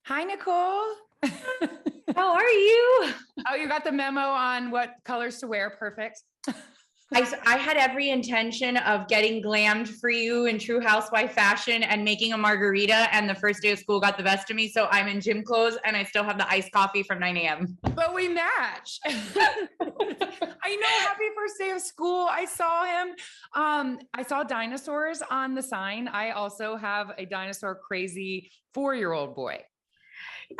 Hi, Nicole. How are you? Oh, you got the memo on what colors to wear. Perfect. I had every intention of getting glammed for you in true housewife fashion and making a margarita. And the first day of school got the best of me. So I'm in gym clothes and I still have the iced coffee from 9 a.m. But we match. I know. Happy first day of school. I saw him. I saw dinosaurs on the sign. I also have a dinosaur crazy 4-year-old boy.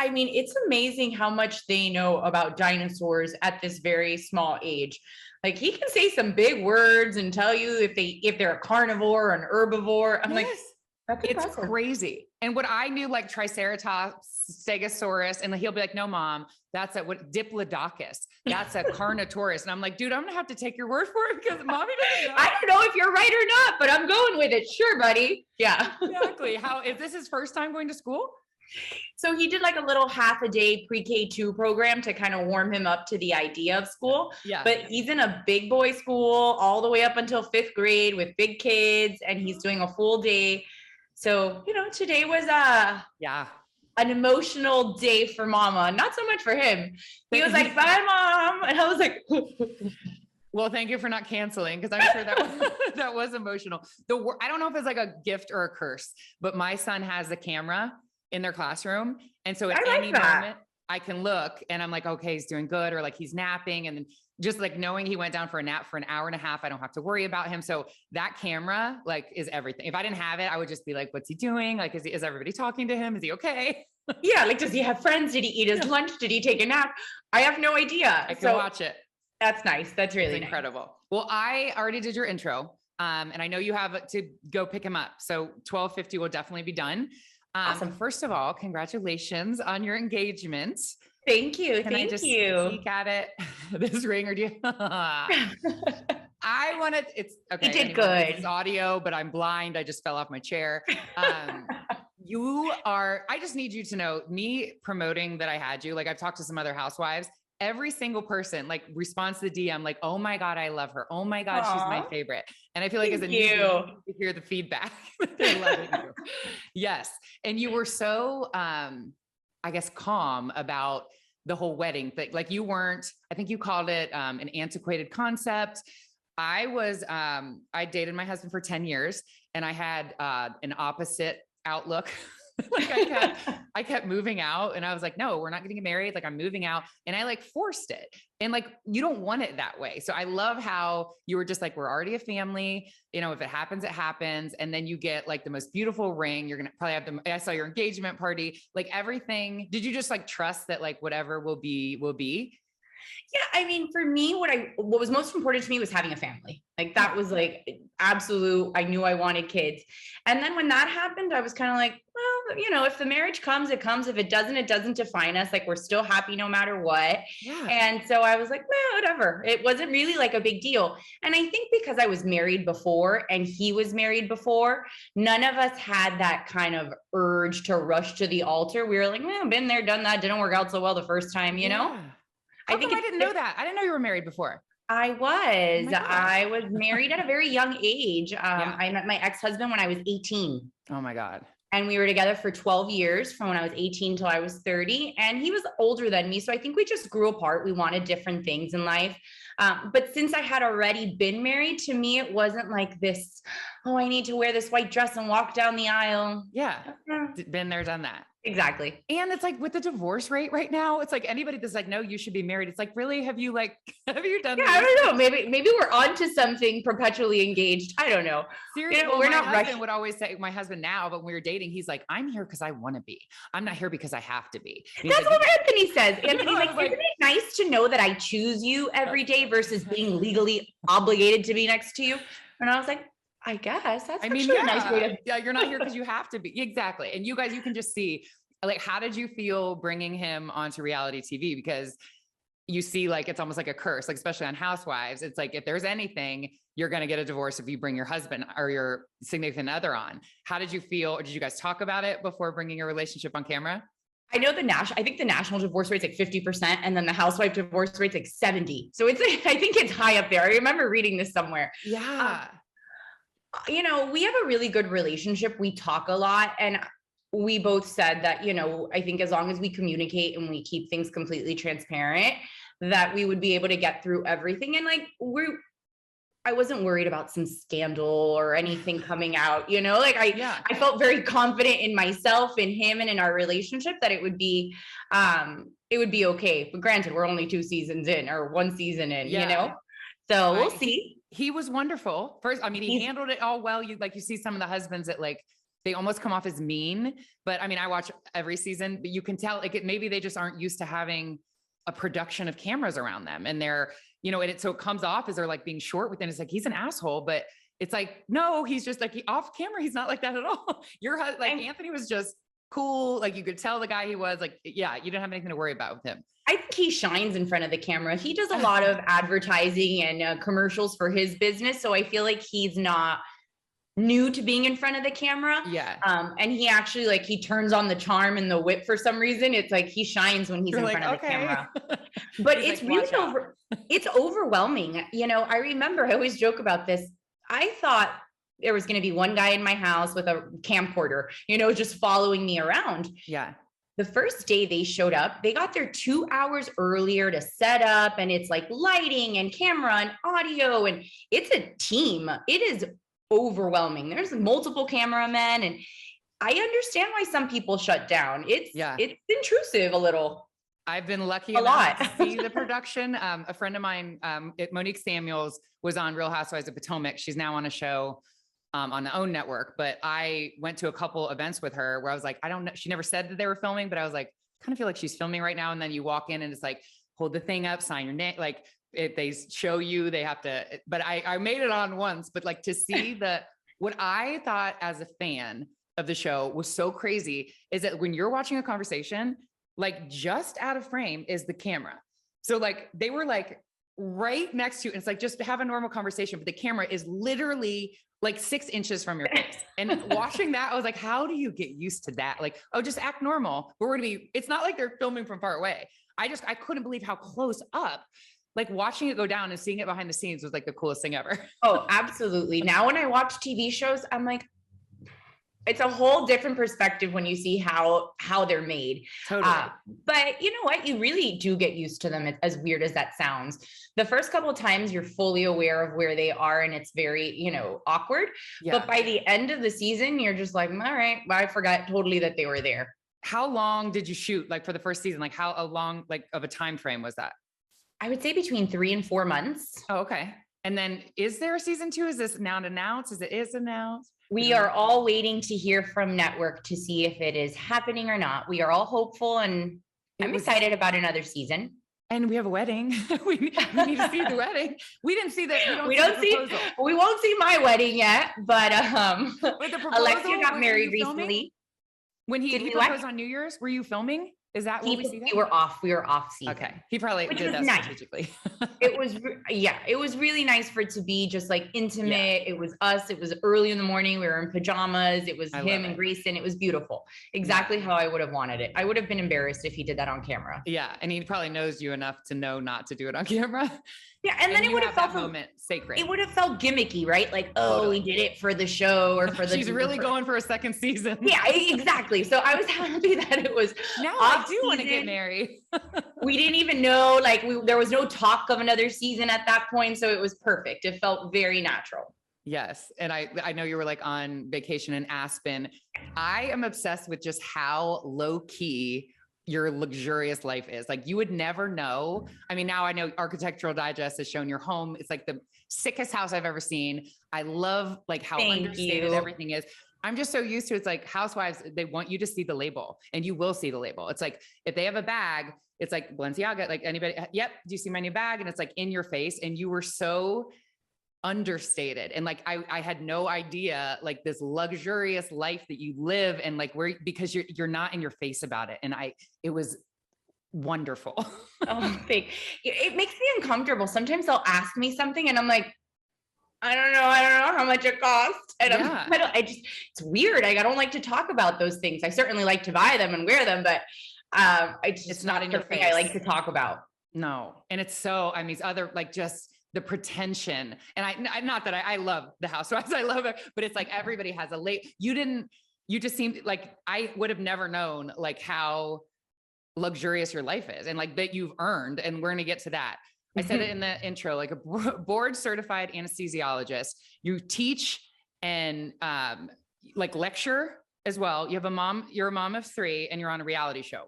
I mean, it's amazing how much they know about dinosaurs at this very small age. Like he can say some big words and tell you if they're a carnivore or an herbivore. I'm like, that's it's impressive. crazy. And what I knew, like Triceratops, Stegosaurus, and he'll be like, no, mom, that's what Diplodocus. That's a Carnotaurus. And I'm like, dude, I'm gonna have to take your word for it because mommy doesn't know. I don't know if you're right or not, but I'm going with it. Sure, buddy. Yeah. Exactly. How is this his first time going to school? So he did like a little half a day pre-K2 program to kind of warm him up to the idea of school. Yeah. But he's in a big boy school all the way up until 5th grade with big kids, and he's doing a full day. So, today was an emotional day for mama, not so much for him. He was like, bye, mom. And I was like, well, thank you for not canceling, because I'm sure that was emotional. I don't know if it's like a gift or a curse, but my son has a camera in their classroom. And so at any moment I can look and I'm like, okay, he's doing good. Or like he's napping. And then just like knowing he went down for a nap for an hour and a half, I don't have to worry about him. So that camera like is everything. If I didn't have it, I would just be like, what's he doing? Like, is everybody talking to him? Is he okay? Yeah. Like, does he have friends? Did he eat his lunch? Did he take a nap? I have no idea. I can watch it. That's nice. That's really incredible. Nice. Well, I already did your intro. And I know you have to go pick him up. So 12:50 will definitely be done. Awesome. First of all, congratulations on your engagement. Thank you. Can I just peek at it? This ring, or do you? I wanted. It's okay. You did good. It's audio, but I'm blind. I just fell off my chair. You are. I just need you to know. Me promoting that I had you. Like I've talked to some other housewives. Every single person like responds to the DM like, oh my God, I love her. Oh my God, she's my favorite. And I feel like as a newbie, to hear the feedback. They're loving you. Yes. And you were so, I guess, calm about the whole wedding thing. Like you weren't, I think you called it an antiquated concept. I dated my husband for 10 years and I had an opposite outlook. Like I kept moving out and I was like, no, we're not getting married. Like I'm moving out, and I like forced it. And like, you don't want it that way. So I love how you were just like, we're already a family, if it happens, it happens. And then you get like the most beautiful ring. You're going to probably have I saw your engagement party, like everything. Did you just like trust that like whatever will be, will be? Yeah. I mean, for me, what was most important to me was having a family. Like that was like absolute. I knew I wanted kids. And then when that happened, I was kind of like, well, if the marriage comes, it comes. If it doesn't define us. Like we're still happy no matter what. Yeah. And so I was like, well, whatever. It wasn't really like a big deal. And I think because I was married before and he was married before, none of us had that kind of urge to rush to the altar. We were like, well, been there, done that. Didn't work out so well the first time, Yeah. I didn't know that. I didn't know you were married before. I was. Oh I was married at a very young age. I met my ex-husband when I was 18. Oh my God. And we were together for 12 years from when I was 18 till I was 30. And he was older than me. So I think we just grew apart. We wanted different things in life. But since I had already been married, to me, it wasn't like this, oh, I need to wear this white dress and walk down the aisle. Yeah. Been there, done that. Exactly. And it's like with the divorce rate right now, it's like anybody that's like, no, you should be married. It's like, really? Have you done Yeah, I don't know. Maybe we're onto something, perpetually engaged. I don't know. Seriously, we're not. My husband would always say, my husband now, but when we were dating, he's like, I'm here because I want to be. I'm not here because I have to be. That's what Anthony says. Anthony's like, isn't it nice to know that I choose you every day versus being legally obligated to be next to you? And I was like, I guess that's a nice way to. Yeah, you're not here because you have to be. Exactly. And you guys, you can just see, like, how did you feel bringing him onto reality TV? Because you see, like, it's almost like a curse, like, especially on Housewives. It's like, if there's anything, you're going to get a divorce if you bring your husband or your significant other on. How did you feel? Or did you guys talk about it before bringing your relationship on camera? I know I think the national divorce rate's like 50%, and then the housewife divorce rate's like 70. So it's, I think it's high up there. I remember reading this somewhere. Yeah. We have a really good relationship. We talk a lot, and we both said that, you know, I think as long as we communicate and we keep things completely transparent, that we would be able to get through everything. And like, I wasn't worried about some scandal or anything coming out, you know, like I felt very confident in myself, in him, and in our relationship that it would be okay. But granted, we're only 2 seasons in, or 1 season in, you know, so we'll see. He was wonderful. First, I mean, he handled it all well. You see some of the husbands that like, they almost come off as mean, but I mean, I watch every season, but you can tell like maybe they just aren't used to having a production of cameras around them, and they're, you know, so it comes off as they're like being short with it. It's like, he's an asshole, but it's like, no, he's just like off camera. He's not like that at all. Anthony was just cool. Like you could tell the guy he was like, yeah, you didn't have anything to worry about with him. I think he shines in front of the camera. He does a lot of advertising and commercials for his business. So I feel like he's not new to being in front of the camera. Yeah. And he actually like, he turns on the charm and the whip for some reason. It's like, he shines when he's in front of the camera, but it's like, really, it's overwhelming. You know, I remember, I always joke about this. I thought there was going to be one guy in my house with a camcorder, you know, just following me around. Yeah. The first day they showed up, they got there 2 hours earlier to set up, and it's like lighting and camera and audio, and it's a team. It is overwhelming. There's multiple cameramen, and I understand why some people shut down. It's intrusive a little. I've been lucky enough to see the production. A friend of mine, Monique Samuels, was on Real Housewives of Potomac. She's now on a show on the OWN network, but I went to a couple events with her where I was like, I don't know. She never said that they were filming, but I was like, kind of feel like she's filming right now. And then you walk in and it's like, hold the thing up, sign your name. Like if they show you, they have to, but I made it on once, but like to see what I thought as a fan of the show was so crazy is that when you're watching a conversation, like just out of frame is the camera. So like they were like right next to you. And it's like, just have a normal conversation, but the camera is literally like 6 inches from your face. And watching that, I was like, how do you get used to that? Like, oh, just act normal. But we're going to be, it's not like they're filming from far away. I couldn't believe how close up, like watching it go down and seeing it behind the scenes was like the coolest thing ever. Oh, absolutely. Now, when I watch TV shows, I'm like, it's a whole different perspective when you see how they're made. Totally. But you know what? You really do get used to them, as weird as that sounds. The first couple of times you're fully aware of where they are and it's very, you know, awkward. Yeah. But by the end of the season, you're just like, all right, well, I forgot totally that they were there. How long did you shoot? Like for the first season, like how long, like of a time frame was that? I would say between 3 and 4 months. Oh, okay. And then is there a season 2? Is this now announced? Is announced? We are all waiting to hear from network to see if it is happening or not. We are all hopeful, and I'm excited about another season. And we have a wedding. we need to see the wedding. We didn't see that. We won't see my wedding yet, but Alexia got married recently. When he proposed on New Year's, were you filming? Is that what we see? We were off season. Okay. He probably did that strategically. It was really nice for it to be just like intimate. Yeah. It was us. It was early in the morning. We were in pajamas. It was him and Grayson. It was beautiful. Exactly how I would have wanted it. I would have been embarrassed if he did that on camera. Yeah. And he probably knows you enough to know not to do it on camera. Yeah. And then it would have felt moment sacred. It would have felt gimmicky, right? Like, oh, we did it for the show or for the. She's really going for a second season. Yeah, exactly. So I was happy that it was. Now I do want to get married. We didn't even know, like there was no talk of another season at that point. So it was perfect. It felt very natural. Yes. And I know you were like on vacation in Aspen. I am obsessed with just how low key your luxurious life is. Like you would never know. I mean, now I know Architectural Digest has shown your home. It's like the sickest house I've ever seen. I love like how understated everything is. I'm just so used to, it's like Housewives, they want you to see the label and you will see the label. It's like, if they have a bag, it's like Balenciaga, like anybody, yep. Do you see my new bag? And it's like in your face. And you were so understated. And like, I had no idea like this luxurious life that you live and like because you're not in your face about it. And it was wonderful. Oh, it makes me uncomfortable. Sometimes they'll ask me something and I'm like, I don't know how much it costs. And it's weird. I don't like to talk about those things. I certainly like to buy them and wear them, but it's not in your face. I like to talk about. No. And it's so, I mean, these other, like just the pretension. And I not that I love the Housewives. I love it, but it's like, everybody has a late, you just seem like I would have never known like how luxurious your life is and like that you've earned. And we're going to get to that. I said it in the intro, like a board certified anesthesiologist. You teach and like lecture as well. You have a mom, you're a mom of 3 and you're on a reality show.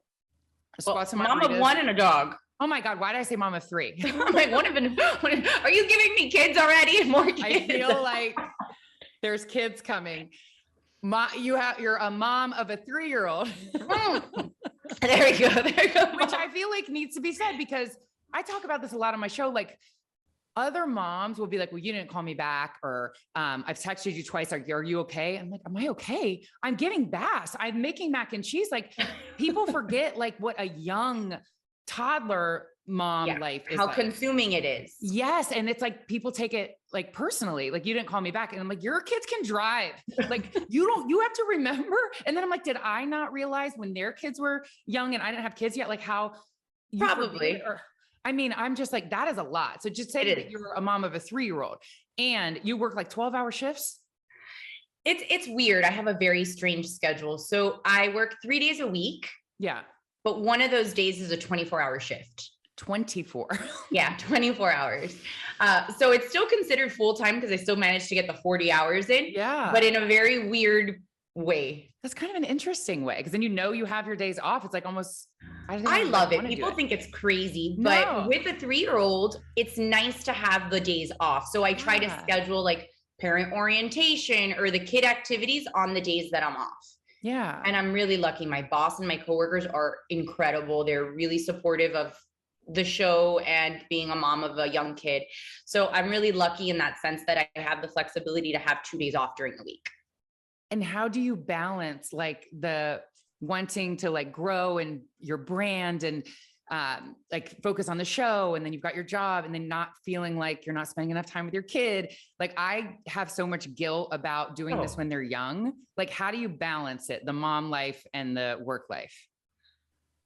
Squats and Margaritas. Mom of 1 and a dog. Oh my God. Why did I say mom of 3? I'm like, are you giving me kids already? More kids? I feel like there's kids coming. You're a mom of a 3-year-old. There we go. Which I feel like needs to be said because I talk about this a lot on my show. Like other moms will be like, well, you didn't call me back, or I've texted you twice. Are you okay? I'm like, am I okay? I'm giving baths. I'm making mac and cheese. Like people forget like what a young toddler mom life is. How like. Consuming it is. Yes. And it's like, people take it like personally, like you didn't call me back. And I'm like, your kids can drive. Like you have to remember. And then I'm like, did I not realize when their kids were young and I didn't have kids yet, like how probably, I mean, I'm just like, that is a lot. So just say that you're a mom of a 3-year-old and you work like 12-hour shifts. It's weird. I have a very strange schedule. So I work 3 days a week. Yeah. But one of those days is a 24-hour shift. 24. Yeah, 24 hours. So it's still considered full-time because I still managed to get the 40 hours in. Yeah. But in a very weird way. That's kind of an interesting way. Cause then you have your days off. It's like almost, I love it. People think it's crazy, but with a 3-year-old, it's nice to have the days off. So I try to schedule like parent orientation or the kid activities on the days that I'm off. Yeah. And I'm really lucky. My boss and my coworkers are incredible. They're really supportive of the show and being a mom of a young kid. So I'm really lucky in that sense that I have the flexibility to have 2 days off during the week. And how do you balance like the wanting to like grow and your brand and like focus on the show, and then you've got your job, and then not feeling like you're not spending enough time with your kid? Like I have so much guilt about doing this when they're young. Like how do you balance it, the mom life and the work life?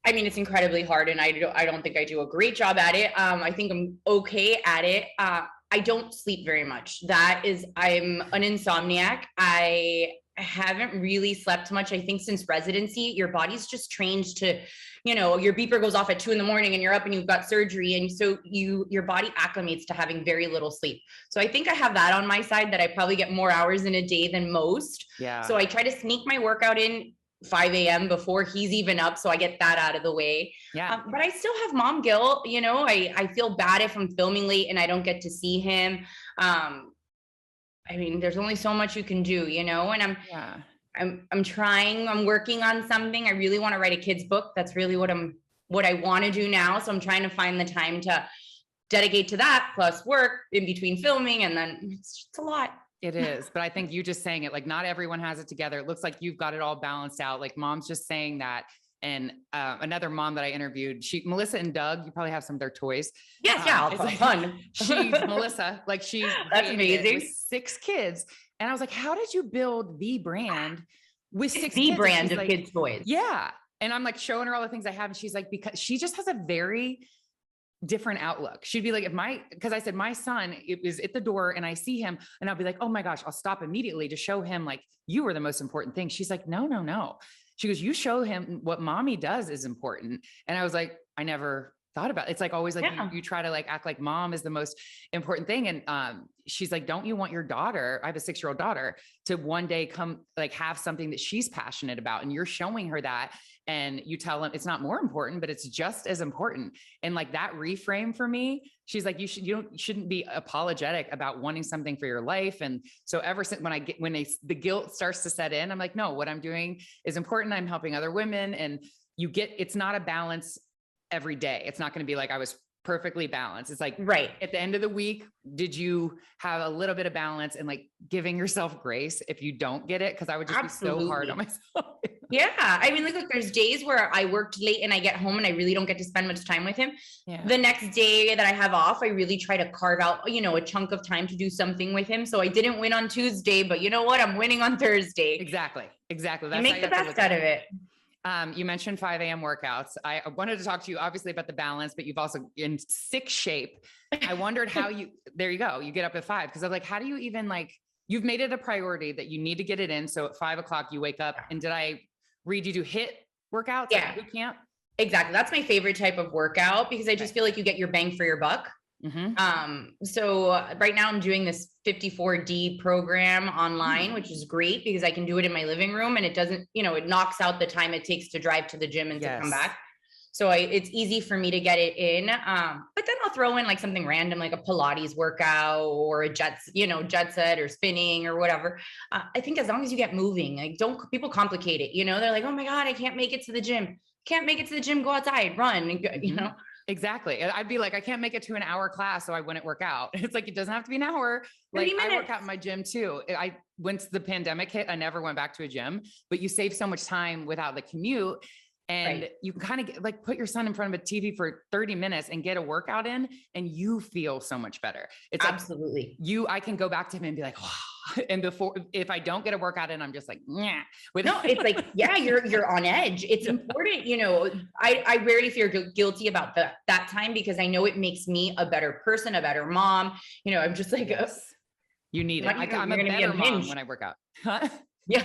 I mean, it's incredibly hard, and I don't think I do a great job at it. I think I'm okay at it. I don't sleep very much. I'm an insomniac. I haven't really slept much. I think since residency, your body's just trained to, your beeper goes off at 2 a.m. and you're up and you've got surgery. And so your body acclimates to having very little sleep. So I think I have that on my side, that I probably get more hours in a day than most. Yeah. So I try to sneak my workout in 5 a.m. before he's even up. So I get that out of the way. Yeah. But I still have mom guilt. I feel bad if I'm filming late and I don't get to see him. I mean, there's only so much you can do, and I'm trying, I'm working on something. I really want to write a kid's book. That's really what I want to do now. So I'm trying to find the time to dedicate to that, plus work in between filming. And then it's a lot. It is. But I think you just saying it, like not everyone has it together. It looks like you've got it all balanced out. Like mom's just saying that. And another mom that I interviewed, Melissa and Doug, you probably have some of their toys. Yes, yeah, I'll like, fun. She's Melissa, like that's amazing. With 6 kids. And I was like, how did you build the brand with 6 the kids? brand of like, kids' toys? Yeah. And I'm like showing her all the things I have. And she's like, because she just has a very different outlook. She'd be like, because I said, my son is at the door and I see him and I'll be like, oh my gosh, I'll stop immediately to show him like, you were the most important thing. She's like, no. She goes, you show him what mommy does is important. And I was like, I never thought about it. It's like always like you try to like act like mom is the most important thing. And she's like, don't you want your daughter, I have a 6-year-old daughter, to one day come like have something that she's passionate about, and you're showing her that, and you tell them it's not more important, but it's just as important. And like that reframe for me, she's like, you shouldn't be apologetic about wanting something for your life. And so ever since the guilt starts to set in, I'm like, no, what I'm doing is important. I'm helping other women, and it's not a balance every day. It's not going to be like I was perfectly balanced. It's like, right at the end of the week, did you have a little bit of balance, and like giving yourself grace if you don't get it? Cause I would just be so hard on myself. Yeah. I mean, look, there's days where I worked late and I get home and I really don't get to spend much time with him. Yeah. The next day that I have off, I really try to carve out, a chunk of time to do something with him. So I didn't win on Tuesday, but you know what? I'm winning on Thursday. Exactly. That's you make the best out of it. You mentioned 5 a.m. workouts. I wanted to talk to you obviously about the balance, but you've also in sick shape. I wondered how there you go. You get up at 5. Cause I'm like, how do you even like you've made it a priority that you need to get it in. So at 5 o'clock you wake up, and did I read you do HIIT workouts? Yeah. Like boot camp? Exactly. That's my favorite type of workout because I just feel like you get your bang for your buck. So right now I'm doing this 54D program online, which is great because I can do it in my living room and it doesn't, it knocks out the time it takes to drive to the gym and to come back. So it's easy for me to get it in. But then I'll throw in like something random, like a Pilates workout or a jet set or spinning or whatever. I think as long as you get moving, like don't people complicate it, they're like, oh my God, I can't make it to the gym. Can't make it to the gym, go outside, run, Exactly. I'd be like, I can't make it to an hour class, so I wouldn't work out. It's like, it doesn't have to be an hour. Like I work out in my gym too. Once the pandemic hit, I never went back to a gym, but you save so much time without the commute. And you can kind of like put your son in front of a TV for 30 minutes and get a workout in, and you feel so much better. It's absolutely I can go back to him and be like, wow. And if I don't get a workout in, I'm just like, yeah. It's like, yeah, you're on edge. It's important. I rarely feel guilty about that time because I know it makes me a better person, a better mom. I'm just like, you need it. I'm a better mom when I work out. Huh? Yeah.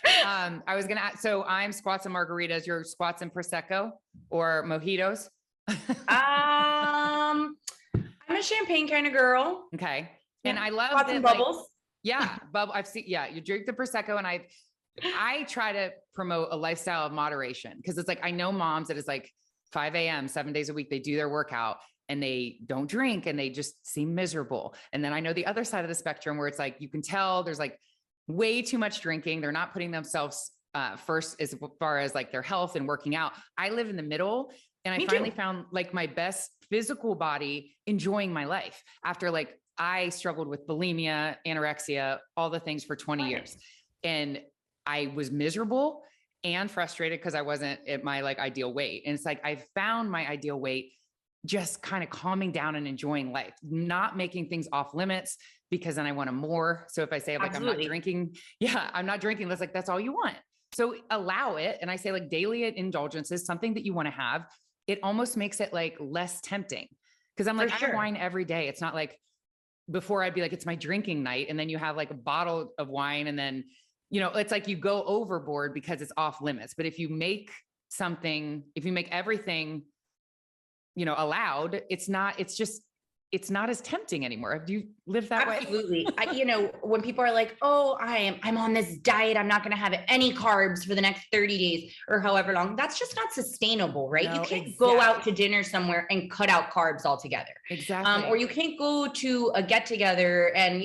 I was going to ask, so I'm Squats and Margaritas. You're Squats and Prosecco or mojitos? I'm a champagne kind of girl. Okay. And I love Squats and bubbles. I've seen, you drink the Prosecco, and I try to promote a lifestyle of moderation. Cause it's like, I know moms that is like 5 a.m., 7 days a week, they do their workout and they don't drink and they just seem miserable. And then I know the other side of the spectrum where it's like, you can tell there's like way too much drinking. They're not putting themselves first as far as like their health and working out. I live in the middle, and I finally found like my best physical body enjoying my life after like I struggled with bulimia, anorexia, all the things for 20 years. And I was miserable and frustrated because I wasn't at my like ideal weight. And it's like, I found my ideal weight just kind of calming down and enjoying life, not making things off limits because then I want more. So if I say like, I'm not drinking, that's like, that's all you want. So allow it. And I say like daily indulgences, something that you want to have, it almost makes it like less tempting. Cause I'm like, I have wine every day. It's not like before I'd be like, it's my drinking night. And then you have like a bottle of wine. And then, it's like you go overboard because it's off limits. But if you make everything, allowed, it's not as tempting anymore. Do you live that way? Absolutely. When people are like, oh, I'm on this diet, I'm not going to have any carbs for the next 30 days or however long, that's just not sustainable, right? No, you can't go out to dinner somewhere and cut out carbs altogether. Exactly. Or you can't go to a get together and,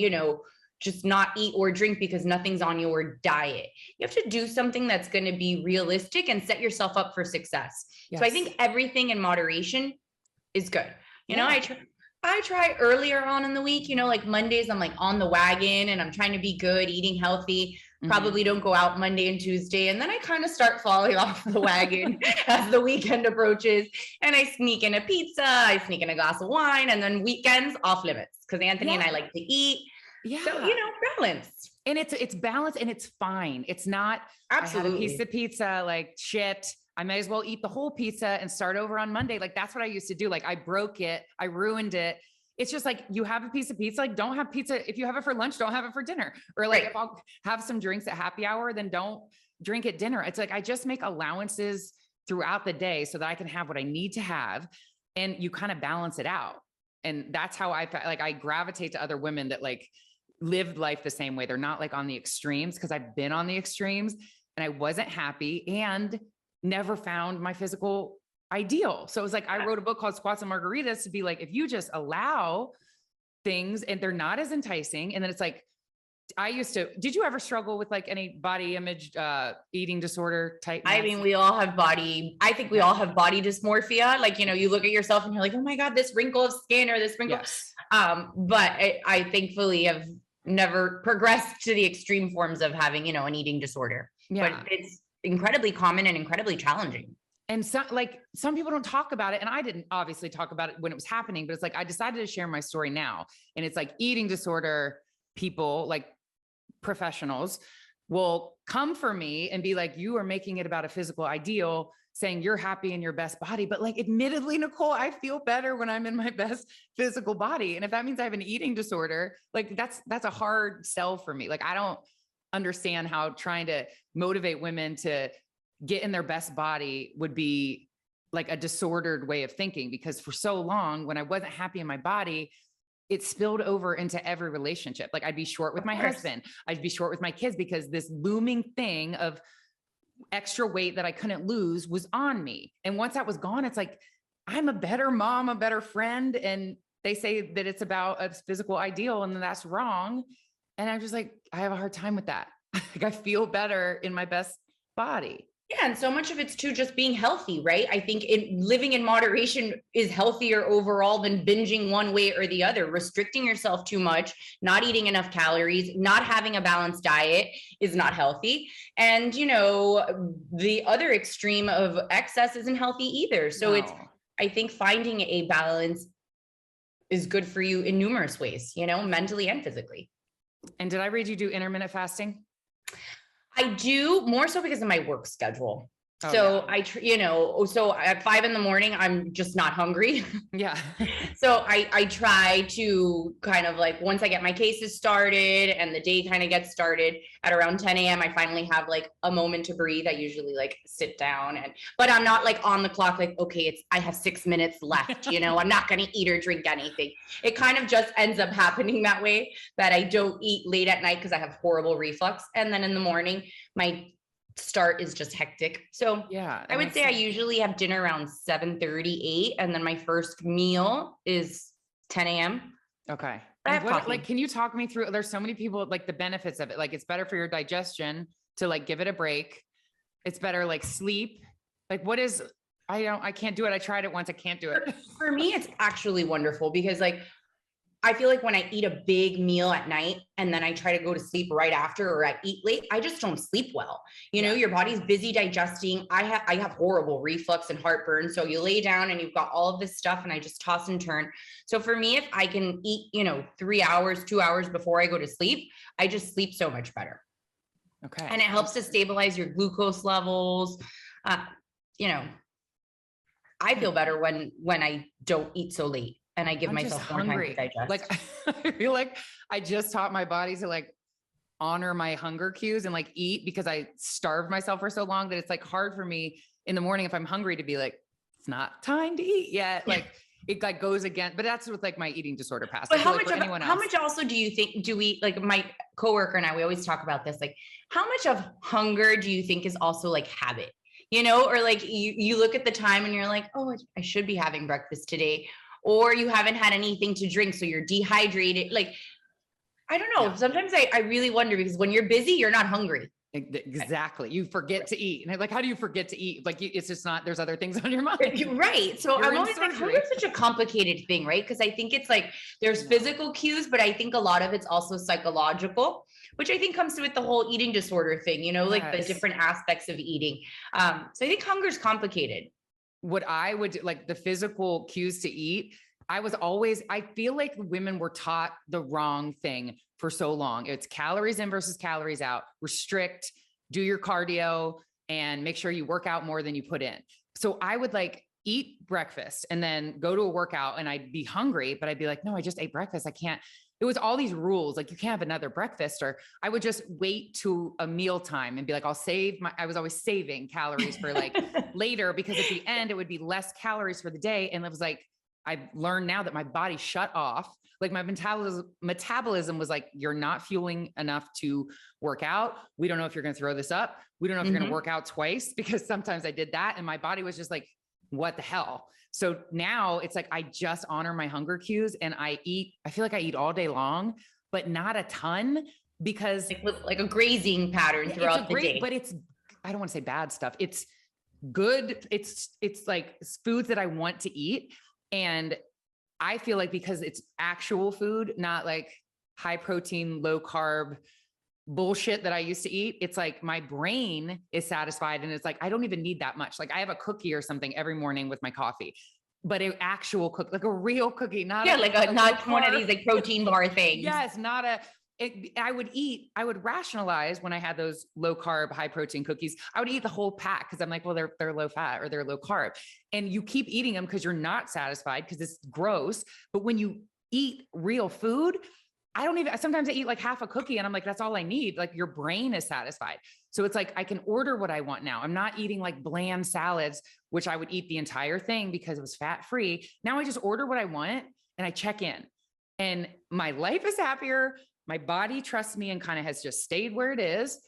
just not eat or drink because nothing's on your diet. You have to do something that's going to be realistic and set yourself up for success. Yes. So I think everything in moderation is good. I try earlier on in the week, like Mondays, I'm like on the wagon and I'm trying to be good, eating healthy, probably don't go out Monday and Tuesday. And then I kind of start falling off the wagon as the weekend approaches, and I sneak in a pizza, I sneak in a glass of wine, and then weekends off limits because Anthony and I like to eat. Yeah. So, balance. And it's balance and it's fine. It's not, absolutely, I had a piece of pizza, like shit, I might as well eat the whole pizza and start over on Monday. Like that's what I used to do. Like I broke it. I ruined it. It's just like, you have a piece of pizza, like don't have pizza. If you have it for lunch, don't have it for dinner. Or like if I'll have some drinks at happy hour, then don't drink at dinner. It's like, I just make allowances throughout the day so that I can have what I need to have. And you kind of balance it out. And that's how I gravitate to other women that like live life the same way. They're not like on the extremes, because I've been on the extremes and I wasn't happy and never found my physical ideal. So it was like, I wrote a book called Squats and Margaritas to be like, if you just allow things and they're not as enticing. And then it's like, did you ever struggle with like any body image, eating disorder type? I mean, we all have body dysmorphia. Like, you look at yourself and you're like, oh my God, this wrinkle of skin or this wrinkle. Yes. But I thankfully have never progressed to the extreme forms of having, an eating disorder. Yeah. But it's incredibly common and incredibly challenging. And some people don't talk about it. And I didn't obviously talk about it when it was happening, but it's like, I decided to share my story now. And it's like eating disorder people, like professionals, will come for me and be like, you are making it about a physical ideal, saying you're happy in your best body. But like, admittedly, Nicole, I feel better when I'm in my best physical body. And if that means I have an eating disorder, like that's a hard sell for me. Like, I don't understand how trying to motivate women to get in their best body would be like a disordered way of thinking, because for so long when I wasn't happy in my body, it spilled over into every relationship. Like, I'd be short with my husband, I'd be short with my kids, because this looming thing of extra weight that I couldn't lose was on me. And once that was gone, it's like, I'm a better mom, a better friend. And they say that it's about a physical ideal, and that's wrong. And I'm just like, I have a hard time with that. Like, I feel better in my best body. Yeah. And so much of it's too just being healthy, right? I think living in moderation is healthier overall than binging one way or the other. Restricting yourself too much, not eating enough calories, not having a balanced diet is not healthy. And, you know, the other extreme of excess isn't healthy either. So I think finding a balance is good for you in numerous ways, you know, mentally and physically. And did I read you do intermittent fasting? I do, more so because of my work schedule. So yeah. So at 5 a.m, I'm just not hungry. Yeah. So I try to kind of like, once I get my cases started and the day kind of gets started at around 10 a.m, I finally have like a moment to breathe. I usually like sit down but I'm not like on the clock, like, okay, I have 6 minutes left, you know, I'm not going to eat or drink anything. It kind of just ends up happening that way, that I don't eat late at night because I have horrible reflux. And then in the morning, my start is just hectic. So yeah, I would say sense. I usually have dinner around 7:38, and then my first meal is 10 a.m. Okay. Like, can you talk me through, there's so many people, like the benefits of it. Like, it's better for your digestion to like give it a break. It's better, like sleep. Like, what is, I can't do it. I tried it once. I can't do it. For me, it's actually wonderful, because like, I feel like when I eat a big meal at night and then I try to go to sleep right after, or I eat late, I just don't sleep well. You know, your body's busy digesting. I have horrible reflux and heartburn. So you lay down and you've got all of this stuff, and I just toss and turn. So for me, if I can eat, 3 hours, 2 hours before I go to sleep, I just sleep so much better. Okay. And it helps to stabilize your glucose levels. I feel better when I don't eat so late. And I give myself more time to digest. Like, I feel like I just taught my body to like honor my hunger cues and like eat, because I starved myself for so long that it's like hard for me in the morning if I'm hungry to be like, it's not time to eat yet. Like, it like goes again, but that's with like my eating disorder past. But how much also do you think, like my coworker and I, we always talk about this, like how much of hunger do you think is also like habit, or like you look at the time and you're like, oh, I should be having breakfast today. Or you haven't had anything to drink, so you're dehydrated. Like, I don't know. Yeah. Sometimes I really wonder, because when you're busy, you're not hungry. Exactly. You forget to eat. And like, how do you forget to eat? Like, it's just not, there's other things on your mind. Right. So I'm always like, hunger is such a complicated thing, right? Because I think it's like, there's physical cues, but I think a lot of it's also psychological, which I think comes with the whole eating disorder thing, like the different aspects of eating. So I think hunger is complicated. What I would do, like the physical cues to eat, I feel like women were taught the wrong thing for so long. It's calories in versus calories out, restrict, do your cardio, and make sure you work out more than you put in. So I would like eat breakfast and then go to a workout, and I'd be hungry, but I'd be like, no, I just ate breakfast. I can't. It was all these rules. Like, you can't have another breakfast, or I would just wait to a meal time and be like, I was always saving calories for like later, because at the end it would be less calories for the day. And it was like, I learned now that my body shut off. Like, my metabolism was like, you're not fueling enough to work out. We don't know if you're going to throw this up. We don't know if you're going to work out twice, because sometimes I did that. And my body was just like, what the hell? So now it's like, I just honor my hunger cues, and I feel like I eat all day long, but not a ton, because like a grazing pattern throughout the day. But I don't want to say bad stuff. It's good. It's like foods that I want to eat. And I feel like, because it's actual food, not like high protein, low carb bullshit that I used to eat, it's like my brain is satisfied, and it's like, I don't even need that much. Like, I have a cookie or something every morning with my coffee, but an actual cookie, like a real cookie, not not one of these like protein bar things. Yes, I would rationalize when I had those low carb, high protein cookies, I would eat the whole pack because I'm like, well, they're low fat or they're low carb. And you keep eating them because you're not satisfied because it's gross. But when you eat real food, sometimes I eat like half a cookie and I'm like, that's all I need. Like your brain is satisfied. So it's like, I can order what I want now. I'm not eating like bland salads, which I would eat the entire thing because it was fat free. Now I just order what I want and I check in and my life is happier. My body trusts me and kind of has just stayed where it is.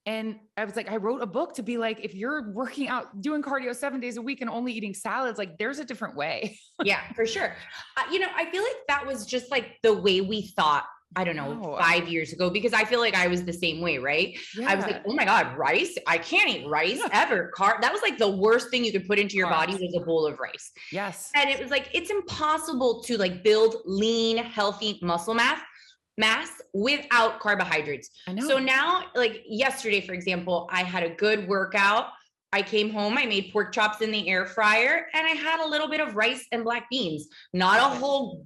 And I was like, I wrote a book to be like, if you're working out, doing cardio 7 days a week and only eating salads, like there's a different way. Yeah, for sure. I feel like that was just like the way we thought, I don't know, 5 years ago, because I feel like I was the same way, right? Yeah. I was like, oh my God, rice. I can't eat rice ever. That was like the worst thing you could put into your body was a bowl of rice. Yes. And it was like, it's impossible to like build lean, healthy muscle mass without carbohydrates. I know. So now, like yesterday, for example, I had a good workout. I came home, I made pork chops in the air fryer, and I had a little bit of rice and black beans, not a whole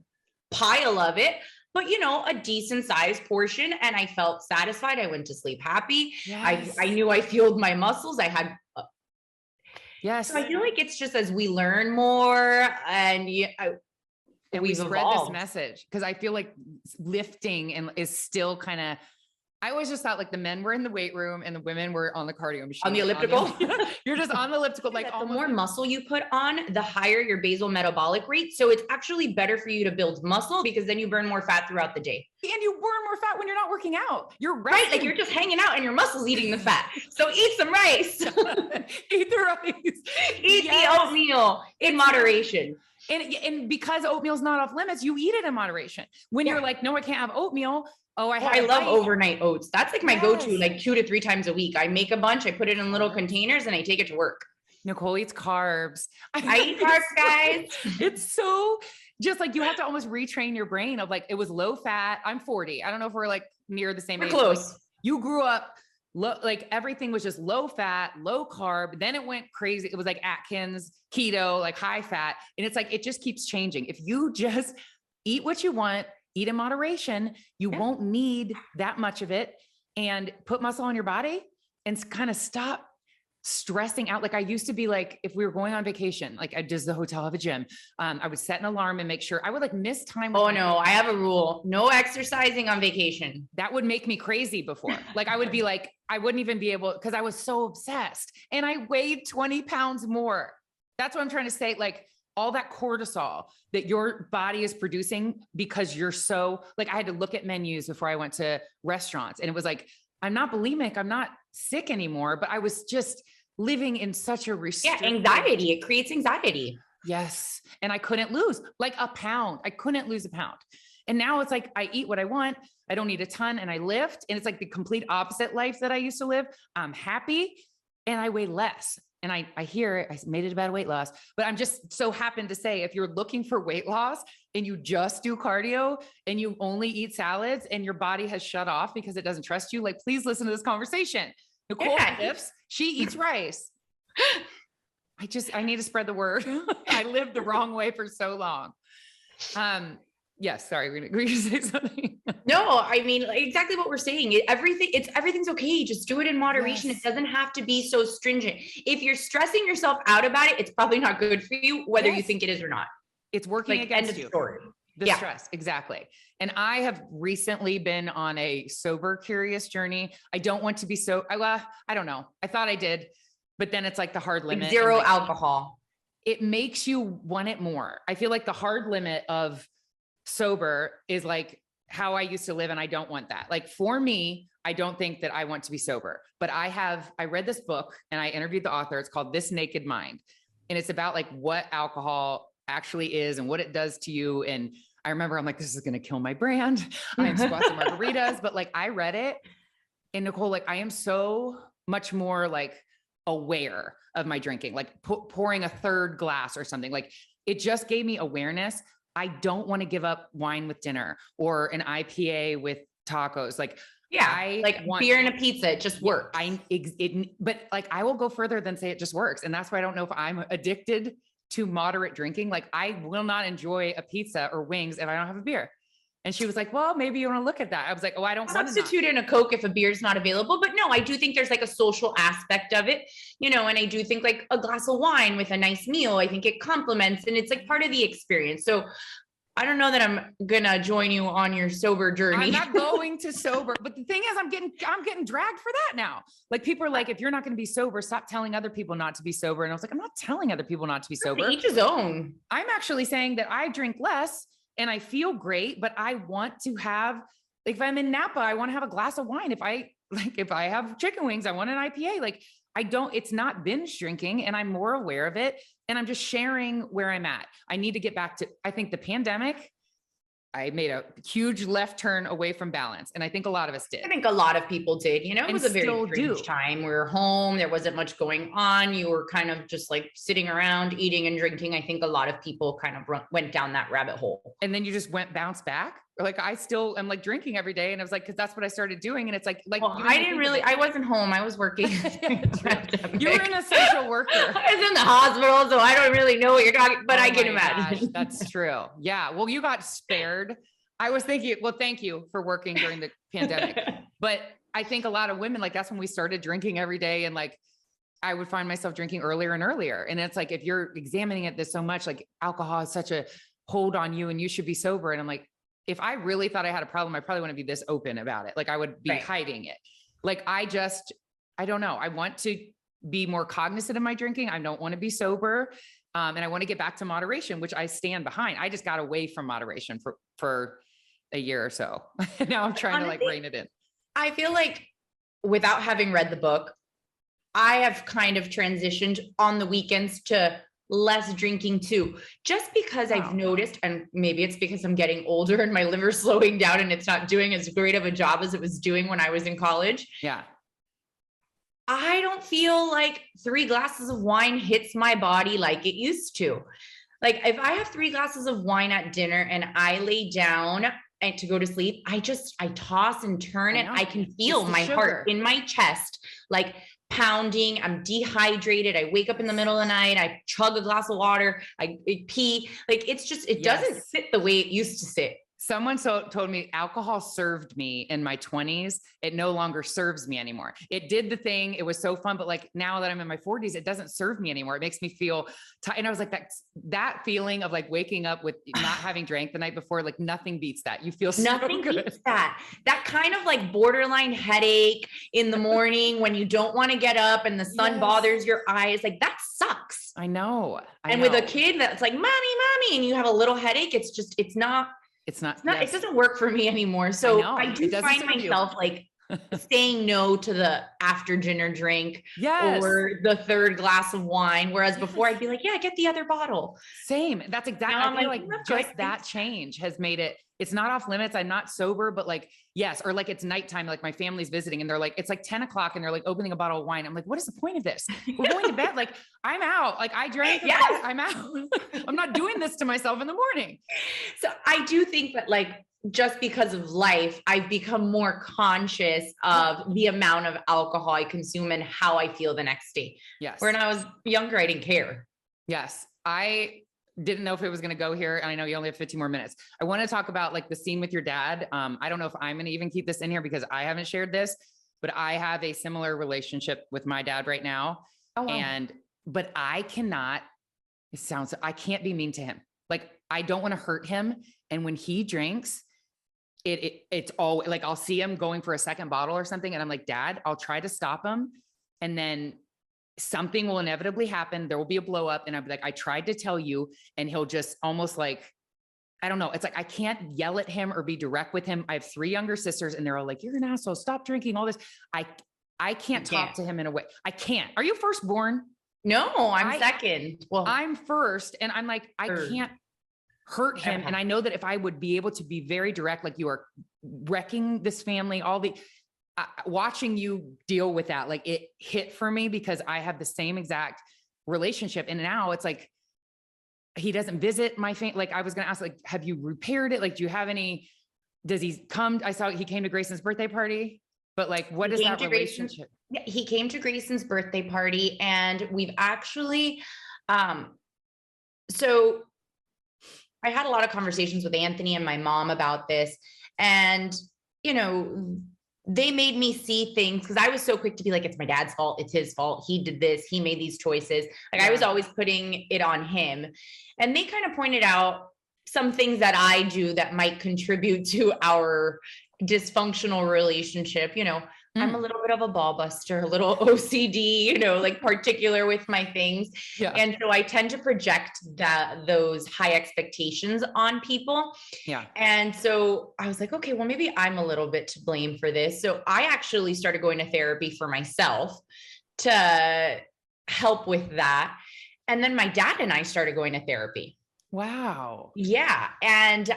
pile of it, but a decent sized portion. And I felt satisfied. I went to sleep happy. Yes. I knew I fueled my muscles. I had, yes. So I feel like it's just as we learn more and we spread this message, because I feel like lifting is still kind of, I always just thought like the men were in the weight room and the women were on the cardio machine. On the elliptical? You're just on the elliptical. Like the more muscle you put on, the higher your basal metabolic rate. So it's actually better for you to build muscle because then you burn more fat throughout the day. And you burn more fat when you're not working out. You're right. Like you're just hanging out and your muscles eating the fat. So eat some rice. Eat the rice. Eat the oatmeal in moderation. And because oatmeal's not off limits, you eat it in moderation. When you're like, no, I can't have oatmeal. Oh, I love overnight oats. That's like my go-to, like 2 to 3 times a week. I make a bunch, I put it in little containers and I take it to work. Nicole eats carbs. I eat carbs, guys. It's so just like, you have to almost retrain your brain of like, it was low fat. I'm 40. I don't know if we're like near the same age. Close. Like, you grew up like everything was just low fat, low carb. Then it went crazy. It was like Atkins, keto, like high fat. And it's like, it just keeps changing. If you just eat what you want, eat in moderation, you won't need that much of it, and put muscle on your body and kind of stop stressing out. Like I used to be like, if we were going on vacation, like does the hotel have a gym? I would set an alarm and make sure I would like miss time. Oh no, I have a rule. No exercising on vacation. That would make me crazy before. Like I would be like, I wouldn't even be able, because I was so obsessed and I weighed 20 pounds more. That's what I'm trying to say. Like all that cortisol that your body is producing because you're so like, I had to look at menus before I went to restaurants and it was like, I'm not bulimic. I'm not sick anymore, but I was just living in such a restricted. Yeah, anxiety. It creates anxiety. Yes. And I couldn't lose like a pound. I couldn't lose a pound. And now it's like, I eat what I want. I don't need a ton and I lift. And it's like the complete opposite life that I used to live. I'm happy and I weigh less. And I hear it, I made it about weight loss, but I'm just so happened to say, if you're looking for weight loss and you just do cardio and you only eat salads and your body has shut off because it doesn't trust you, like, please listen to this conversation. Nicole lifts, she eats rice. I need to spread the word. I lived the wrong way for so long. Yes. Sorry. Were you going to say something? No, I mean, exactly what we're saying. Everything's okay. Just do it in moderation. Yes. It doesn't have to be so stringent. If you're stressing yourself out about it, it's probably not good for you, whether you think it is or not. It's working against you. The stress. Exactly. And I have recently been on a sober curious journey. I don't want to be I don't know. I thought I did, but then it's like the hard limit. Zero alcohol. It makes you want it more. I feel like the hard limit of sober is like how I used to live. And I don't want that. Like for me, I don't think that I want to be sober, but I read this book and I interviewed the author. It's called This Naked Mind. And it's about like what alcohol actually is and what it does to you. And I remember I'm like, this is going to kill my brand. I am Squats and Margaritas, but like I read it and Nicole, like I am so much more like aware of my drinking, like pouring a third glass or something. Like it just gave me awareness. I don't want to give up wine with dinner or an IPA with tacos. Like, beer and a pizza. It just works. But like, I will go further than say it just works. And that's why I don't know if I'm addicted to moderate drinking. Like I will not enjoy a pizza or wings if I don't have a beer. And she was like, well, maybe you want to look at that. I was like, oh, I don't want to substitute in a Coke if a beer's not available. But no, I do think there's like a social aspect of it, you know, and I do think like a glass of wine with a nice meal, I think it complements and it's like part of the experience. So I don't know that I'm gonna join you on your sober journey. I'm not going to sober, but the thing is, I'm getting dragged for that now. Like people are like, if you're not going to be sober, stop telling other people not to be sober. And I was like, I'm not telling other people not to be sober. Each his own. I'm actually saying that I drink less and I feel great, but I want to have, like, if I'm in Napa, I want to have a glass of wine. If I have chicken wings, I want an IPA. Like it's not binge drinking and I'm more aware of it. And I'm just sharing where I'm at. I need to get back to, I think the pandemic, I made a huge left turn away from balance. And I think a lot of us did. I think a lot of people did, you know, it was a very strange time. We were home. There wasn't much going on. You were kind of just like sitting around eating and drinking. I think a lot of people kind of went down that rabbit hole. And then you just bounce back. Like I still am like drinking every day. And I was like, cause that's what I started doing. And it's like, well, I wasn't home. I was working. You were an essential worker. I was in the hospital. So I don't really know what you're talking, but I can imagine. That's true. Yeah. Well, you got spared. I was thinking, well, thank you for working during the pandemic. But I think a lot of women, like that's when we started drinking every day. And like, I would find myself drinking earlier and earlier. And it's like, if you're examining this so much, like alcohol is such a hold on you and you should be sober. And I'm like, if I really thought I had a problem, I probably wouldn't be this open about it. Like I would be hiding it. Like I don't know. I want to be more cognizant of my drinking. I don't want to be sober. And I want to get back to moderation, which I stand behind. I just got away from moderation for a year or so. Now I'm trying to like rein it in. I feel like without having read the book, I have kind of transitioned on the weekends to less drinking too, just because I've noticed, and maybe it's because I'm getting older and my liver's slowing down and it's not doing as great of a job as it was doing when I was in college. Yeah. I don't feel like 3 glasses of wine hits my body like it used to. Like if I have 3 glasses of wine at dinner and I lay down and to go to sleep, I toss and turn and I can feel my heart in my chest, like pounding. I'm dehydrated. I wake up in the middle of the night. I chug a glass of water. I pee. Like it's just, it doesn't sit the way it used to sit. Someone told me alcohol served me in my 20s. It no longer serves me anymore. It did the thing. It was so fun. But like now that I'm in my 40s, it doesn't serve me anymore. It makes me feel tired. And I was like, that feeling of like waking up with not having drank the night before, like nothing beats that. You feel nothing so good. Beats that. That kind of like borderline headache in the morning when you don't want to get up and the sun bothers your eyes. Like that sucks. I know. With a kid that's like, mommy, and you have a little headache, it doesn't work for me anymore. So I do find myself like saying no to the after dinner drink or the 3rd glass of wine. Whereas before I'd be like, yeah, get the other bottle. Same. That's exactly. I feel like just that change has made it, it's not off limits. I'm not sober, but like, yes. Or like it's nighttime. Like my family's visiting and they're like, it's like 10 o'clock and they're like opening a bottle of wine. I'm like, what is the point of this? We're going to bed. Like I'm out. Like I drank. I'm out. I'm not doing this to myself in the morning. So I do think that like, just because of life, I've become more conscious of the amount of alcohol I consume and how I feel the next day. Yes. When I was younger, I didn't care. Yes. I didn't know if it was going to go here. And I know you only have 15 more minutes. I want to talk about like the scene with your dad. I don't know if I'm going to even keep this in here because I haven't shared this, but I have a similar relationship with my dad right now. Oh, wow. But I can't be mean to him. Like, I don't want to hurt him. And when he drinks, it's all like, I'll see him going for a second bottle or something. And I'm like, Dad, I'll try to stop him. And then something will inevitably happen. There will be a blow up. And I'll be like, I tried to tell you. And he'll just almost like, I don't know. It's like, I can't yell at him or be direct with him. I have 3 younger sisters and they're all like, you're an asshole. Stop drinking all this. I can't talk to him in a way. I can't. Are you firstborn? No, I'm second. Well, I'm first. And I'm like, I can't hurt him. And I know that if I would be able to be very direct, like you are wrecking this family, watching you deal with that, like it hit for me because I have the same exact relationship. And now it's like, he doesn't visit my family. Like I was going to ask, like, have you repaired it? Like, do you have does he come? I saw he came to Grayson's birthday party, but like, what is that relationship? Yeah, he came to Grayson's birthday party and we've actually, so I had a lot of conversations with Anthony and my mom about this, and, you know, they made me see things because I was so quick to be like, it's my dad's fault. It's his fault. He did this. He made these choices. Like I was always putting it on him. And they kind of pointed out some things that I do that might contribute to our dysfunctional relationship. You know, I'm a little bit of a ball buster, a little OCD, you know, like particular with my things. Yeah. And so I tend to project those high expectations on people. Yeah. And so I was like, okay, well, maybe I'm a little bit to blame for this. So I actually started going to therapy for myself to help with that. And then my dad and I started going to therapy. Wow. Yeah. And,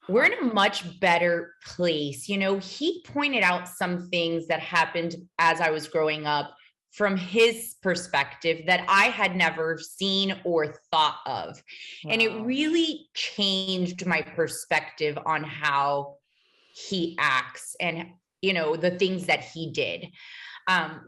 we're in a much better place. You know, he pointed out some things that happened as I was growing up from his perspective that I had never seen or thought of. Wow. And it really changed my perspective on how he acts and, you know, the things that he did.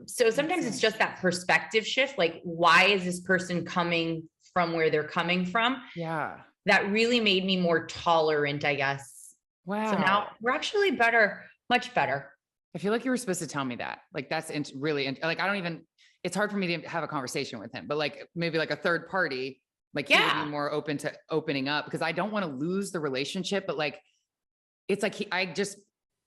So sometimes it's just that perspective shift. Like, why is this person coming from where they're coming from? Yeah. That really made me more tolerant, I guess. Wow. So now we're actually better, much better. I feel like you were supposed to tell me that. Like, that's really, like, I don't even, it's hard for me to have a conversation with him, but like maybe like a third party, like he would be more open to opening up, because I don't want to lose the relationship, but like, it's like, I just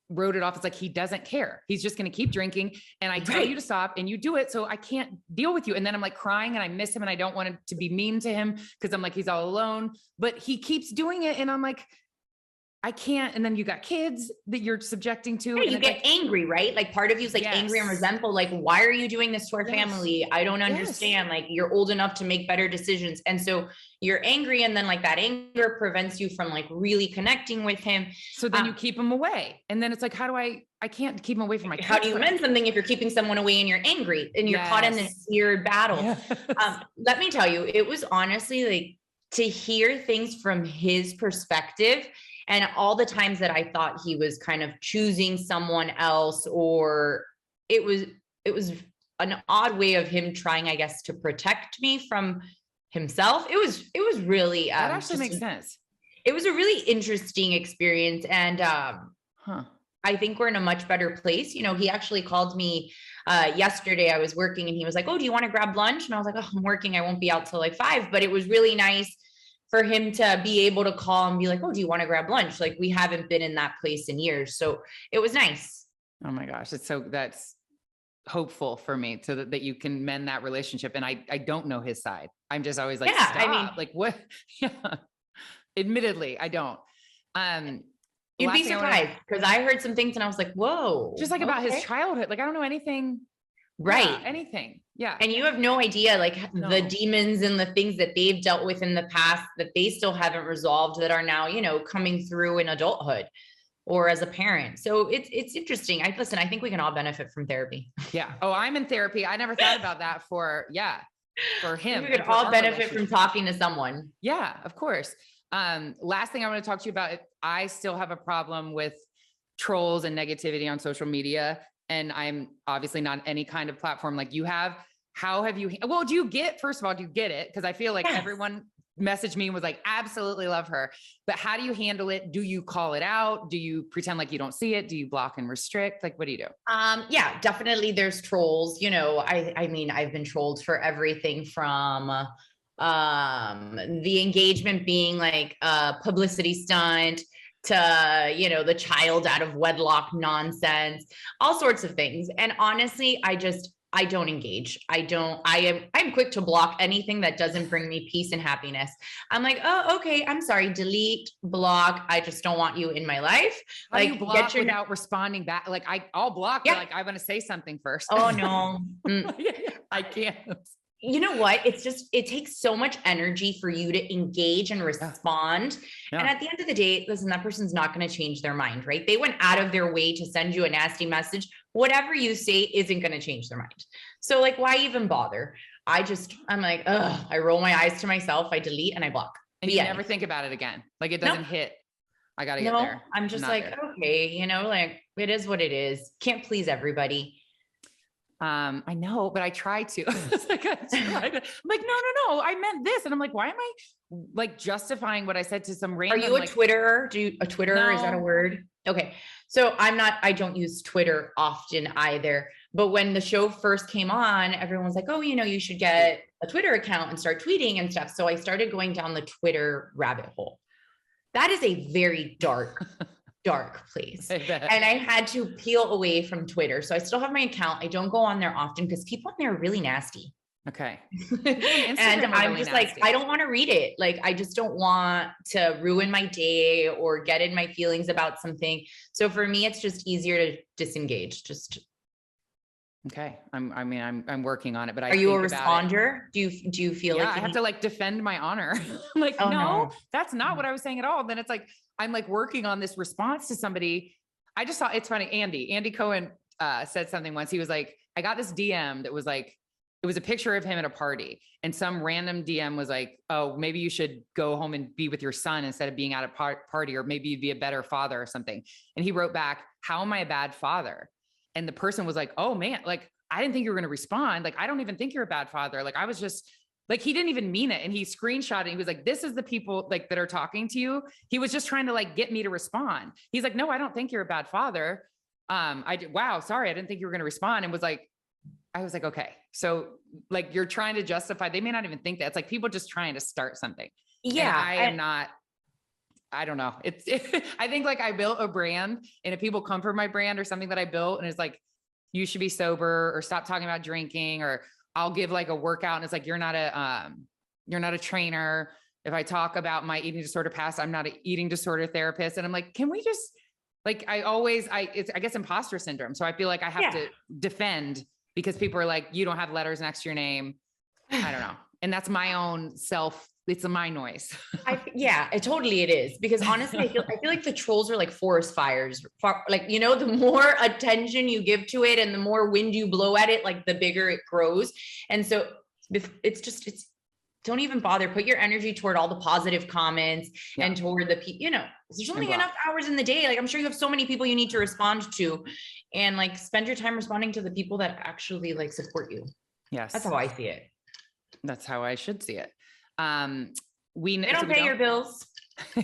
wrote it off. It's like, he doesn't care. He's just going to keep drinking. And I tell you to stop and you do it. So I can't deal with you. And then I'm like crying and I miss him and I don't want to be mean to him because I'm like, he's all alone, but he keeps doing it. And I'm like, I can't. And then you got kids that you're subjecting to. Yeah, and you get like, angry, right? Like part of you is like angry and resentful. Like, why are you doing this to our family? I don't understand. Like, you're old enough to make better decisions. And so you're angry. And then like that anger prevents you from like really connecting with him. So then you keep him away. And then it's like, how do I can't keep him away from my kids. How do you amend something if you're keeping someone away and you're angry and you're caught in this weird battle? Yes. Let me tell you, it was honestly like to hear things from his perspective. And all the times that I thought he was kind of choosing someone else, or it was an odd way of him trying, I guess, to protect me from himself. It was really, that actually makes sense. It was a really interesting experience. And, I think we're in a much better place. You know, he actually called me, yesterday. I was working and he was like, oh, do you want to grab lunch? And I was like, oh, I'm working. I won't be out till like 5, but it was really nice for him to be able to call and be like, oh, do you want to grab lunch? Like, we haven't been in that place in years. So it was nice. Oh my gosh. That's hopeful for me so that you can mend that relationship. And I don't know his side. I'm just always like, stop. I mean, like what? Yeah. Admittedly, I don't. You'd be surprised because I heard some things and I was like, whoa. Just like about his childhood. Like, I don't know anything. Right. Yeah, anything. Yeah. And you have no idea, like the demons and the things that they've dealt with in the past that they still haven't resolved that are now, you know, coming through in adulthood or as a parent. So it's interesting. I think we can all benefit from therapy. Yeah. Oh, I'm in therapy. I never thought about that for him. We could all benefit from talking to someone. Yeah, of course. Last thing I want to talk to you about, I still have a problem with trolls and negativity on social media. And I'm obviously not any kind of platform like you have. How have you, first of all, do you get it? Because I feel like everyone messaged me and was like, absolutely love her. But how do you handle it? Do you call it out? Do you pretend like you don't see it? Do you block and restrict? Like, what do you do? Yeah, definitely there's trolls. You know, I mean, I've been trolled for everything from the engagement being like a publicity stunt to, you know, the child out of wedlock nonsense, all sorts of things. And honestly, I don't engage. I'm quick to block anything that doesn't bring me peace and happiness. I'm like, oh, okay. I'm sorry. Delete, block. I just don't want you in my life. How like, do you block without responding back? Like I'll block, but like, I want to say something first. Oh no. I can't. You know what? It takes so much energy for you to engage and respond. Yeah. And at the end of the day, listen, that person's not going to change their mind, right? They went out of their way to send you a nasty message. Whatever you say isn't going to change their mind. So like, why even bother? I'm like, ugh, I roll my eyes to myself. I delete and I block. And you never think about it again. Like it doesn't hit. I got to get there. I'm just like, okay, you know, like it is what it is. Can't please everybody. I know, but I try to. It's like, I'm like, no, I meant this. And I'm like, why am I like justifying what I said to some random? Are you a like, Twitterer? Do you a Twitterer? No. Is that a word? Okay. So I don't use Twitter often either. But when the show first came on, everyone was like, oh, you should get a Twitter account and start tweeting and stuff. So I started going down the Twitter rabbit hole. That is a very dark place. And I had to peel away from Twitter. So I still have my account. I don't go on there often because people on there are really nasty. Okay. And I'm really just nasty. like, I don't want to read it. Like, I just don't want to ruin my day or get in my feelings about something. So for me, it's just easier to disengage. Okay. I'm working on it, but are you a responder? Do you feel like I have to like defend my honor? Like, oh, no, that's not what I was saying at all. Then it's like, I'm like working on this response to somebody. I just saw, it's funny. Andy Cohen said something once. He was like, I got this DM that was like, it was a picture of him at a party, and some random DM was like, oh, maybe you should go home and be with your son instead of being at a party, or maybe you'd be a better father or something. And he wrote back, how am I a bad father? And the person was like, oh man, like, I didn't think you were going to respond. Like, I don't even think you're a bad father. Like, I was just like, he didn't even mean it. And he screenshot it. He was like, this is the people like that are talking to you. He was just trying to like get me to respond. He's like, no, I don't think you're a bad father. Wow, sorry. I didn't think you were going to respond. And I was like, okay. So like, you're trying to justify, they may not even think that. It's like people just trying to start something. Yeah. And I don't know. I think like I built a brand, and if people come for my brand or something that I built and it's like, you should be sober or stop talking about drinking, or I'll give like a workout and it's like, you're not a trainer. If I talk about my eating disorder past, I'm not an eating disorder therapist. And I'm like, can we just like, it's, I guess, imposter syndrome. So I feel like I have to defend because people are like, you don't have letters next to your name. I don't know. And that's my own self. It's my noise. It is. Because honestly, I feel like the trolls are like forest fires. Like, the more attention you give to it and the more wind you blow at it, like the bigger it grows. And so it's don't even bother. Put your energy toward all the positive comments and toward the people, there's only enough hours in the day. Like, I'm sure you have so many people you need to respond to, and like spend your time responding to the people that actually like support you. Yes. That's how I see it. That's how I should see it. They don't pay your bills.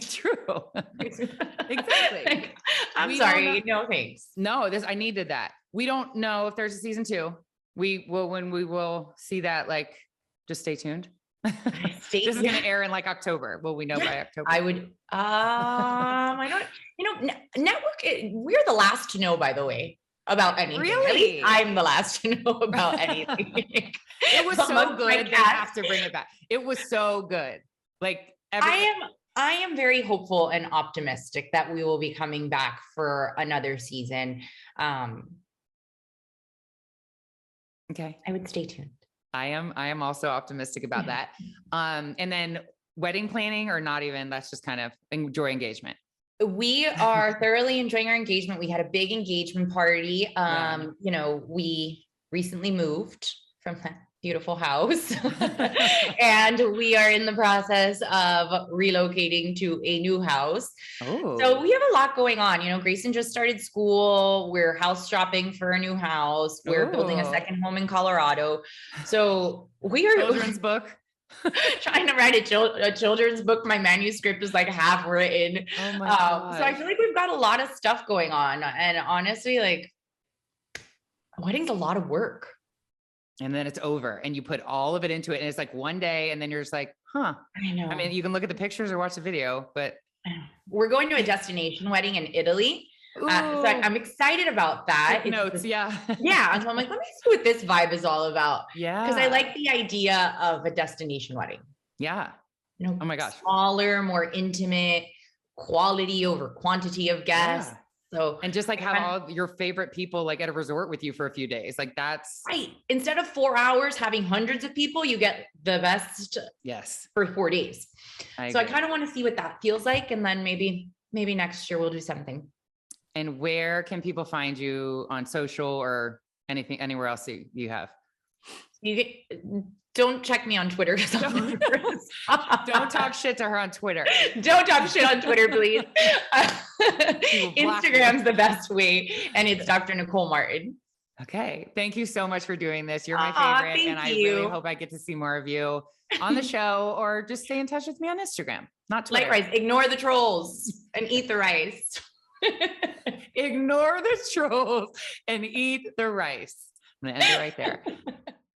True. Exactly. I'm sorry. No, thanks. No, I needed that. We don't know if there's a season 2. We will see that, like, just stay tuned. This is going to air in like October. Will we know by October? I would, I don't, network, we're the last to know, by the way, about anything. Really? I'm the last to know about anything. It was so good. They have to bring it back. It was so good. Like, I am very hopeful and optimistic that we will be coming back for another season. Okay. I would stay tuned. I am also optimistic about that. And then wedding planning, or not even, that's just kind of enjoy engagement. We are thoroughly enjoying our engagement. We had a big engagement party. We recently moved from that beautiful house and we are in the process of relocating to a new house. Oh. So we have a lot going on. Grayson just started school. We're house shopping for a new house. We're building a second home in Colorado. So we are children's book. Trying to write a children's book. My manuscript is like half written. Oh my God. So I feel like we've got a lot of stuff going on. And honestly, like, a wedding's a lot of work. And then it's over and you put all of it into it. And it's like one day and then you're just like, huh. I know. I mean, you can look at the pictures or watch the video, but we're going to a destination wedding in Italy. So I'm excited about that. Notes. Yeah. Yeah. So I'm like, let me see what this vibe is all about. Yeah. Because I like the idea of a destination wedding. Yeah. Oh my gosh. Smaller, more intimate, quality over quantity of guests. Yeah. So, and just like have all your favorite people like at a resort with you for a few days. Like that's right. Instead of 4 hours having hundreds of people, you get the best. Yes. For 4 days. I kind of want to see what that feels like. And then maybe next year we'll do something. And where can people find you on social or anything, anywhere else you have? Don't check me on Twitter. Don't talk shit to her on Twitter. Don't talk shit on Twitter, please. Instagram's the best way. And it's Dr. Nicole Martin. Okay. Thank you so much for doing this. You're my favorite. And I really hope I get to see more of you on the show, or just stay in touch with me on Instagram, not Twitter. Likewise, ignore the trolls and eat the rice. Ignore the trolls and eat the rice. I'm going to end it right there.